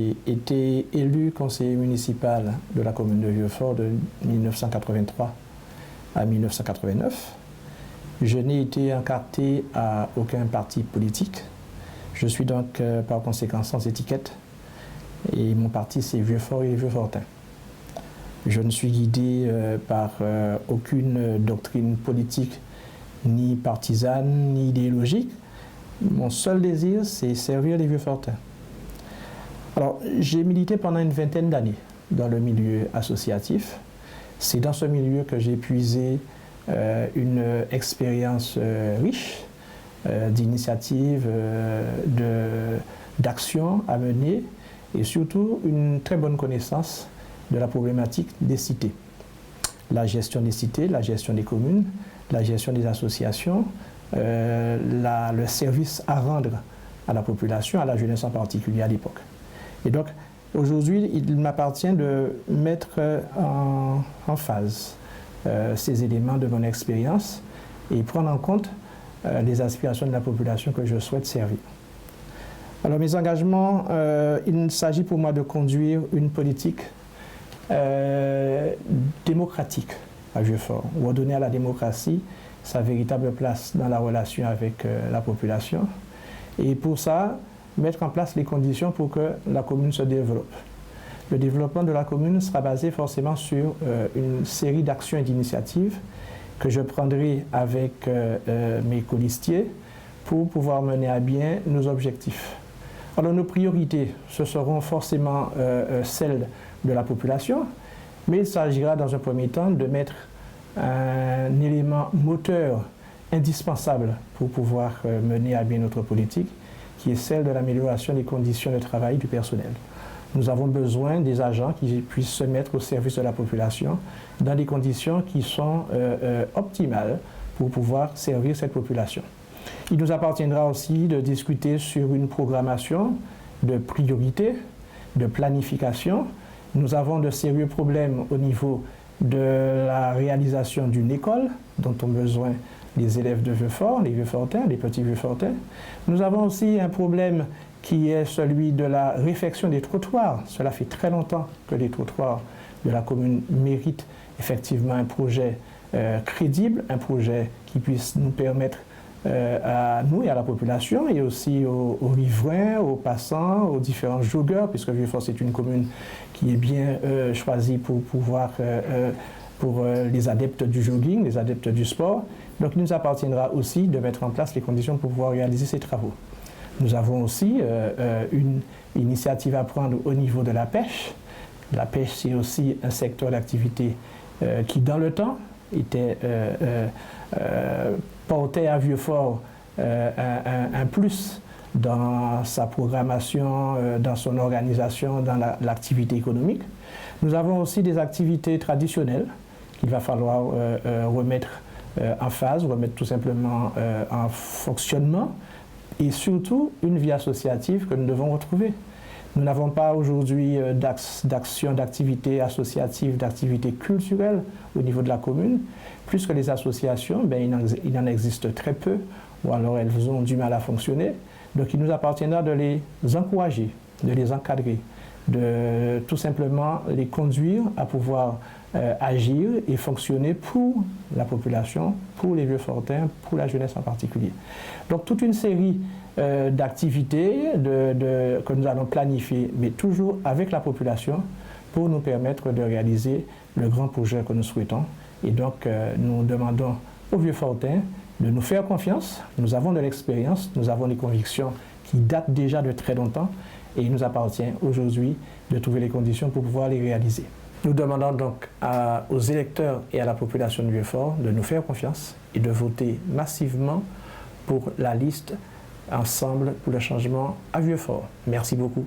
J'ai été élu conseiller municipal de la commune de Vieux-Fort de 1983 à 1989. Je n'ai été encarté à aucun parti politique. Je suis donc par conséquent sans étiquette et mon parti c'est Vieux-Fort et les Vieux-Fortins. Je ne suis guidé par aucune doctrine politique, ni partisane, ni idéologique. Mon seul désir, c'est servir les Vieux-Fortins. Alors, j'ai milité pendant une vingtaine d'années dans le milieu associatif. C'est dans ce milieu que j'ai puisé une expérience riche d'initiatives, d'actions à mener et surtout une très bonne connaissance de la problématique des cités. La gestion des cités, la gestion des communes, la gestion des associations, le service à rendre à la population, à la jeunesse en particulier à l'époque. Et donc, aujourd'hui, il m'appartient de mettre en phase ces éléments de mon expérience et prendre en compte les aspirations de la population que je souhaite servir. Alors, mes engagements, il s'agit pour moi de conduire une politique démocratique à Vieux-Fort, redonner à la démocratie sa véritable place dans la relation avec la population. Et pour ça, mettre en place les conditions pour que la commune se développe. Le développement de la commune sera basé forcément sur une série d'actions et d'initiatives que je prendrai avec mes colistiers pour pouvoir mener à bien nos objectifs. Alors nos priorités, ce seront forcément celles de la population, mais il s'agira dans un premier temps de mettre un élément moteur indispensable pour pouvoir mener à bien notre politique, qui est celle de l'amélioration des conditions de travail du personnel. Nous avons besoin des agents qui puissent se mettre au service de la population dans des conditions qui sont optimales pour pouvoir servir cette population. Il nous appartiendra aussi de discuter sur une programmation de priorité, de planification. Nous avons de sérieux problèmes au niveau de la réalisation d'une école dont ont besoin les élèves de Vieux-Fort, les Vieux-Fortins, les petits Vieux-Fortins. Nous avons aussi un problème qui est celui de la réfection des trottoirs. Cela fait très longtemps que les trottoirs de la commune méritent effectivement un projet crédible, un projet qui puisse nous permettre à nous et à la population et aussi aux riverains, aux passants, aux différents joggeurs, puisque Vieux-Fort c'est une commune qui est bien choisie pour pouvoir, pour les adeptes du jogging, les adeptes du sport. Donc il nous appartiendra aussi de mettre en place les conditions pour pouvoir réaliser ces travaux. Nous avons aussi une initiative à prendre au niveau de la pêche. La pêche c'est aussi un secteur d'activité qui dans le temps était portait à Vieux-Fort un plus dans sa programmation, dans son organisation, dans l'activité économique. Nous avons aussi des activités traditionnelles qu'il va falloir remettre en phase, remettre tout simplement en fonctionnement, et surtout une vie associative que nous devons retrouver. Nous n'avons pas aujourd'hui d'action, d'activités associatives, d'activités culturelles au niveau de la commune. Plus que les associations, il en existe très peu, ou alors elles ont du mal à fonctionner. Donc il nous appartiendra de les encourager, de les encadrer, de tout simplement les conduire à pouvoir agir et fonctionner pour la population, pour les Vieux-Fortins, pour la jeunesse en particulier. Donc toute une série d'activités que nous allons planifier, mais toujours avec la population, pour nous permettre de réaliser le grand projet que nous souhaitons. Et donc nous demandons aux Vieux-Fortins de nous faire confiance. Nous avons de l'expérience, nous avons des convictions qui datent déjà de très longtemps et il nous appartient aujourd'hui de trouver les conditions pour pouvoir les réaliser. Nous demandons donc aux électeurs et à la population de Vieux-Fort de nous faire confiance et de voter massivement pour la liste Ensemble pour le changement à Vieux-Fort. Merci beaucoup.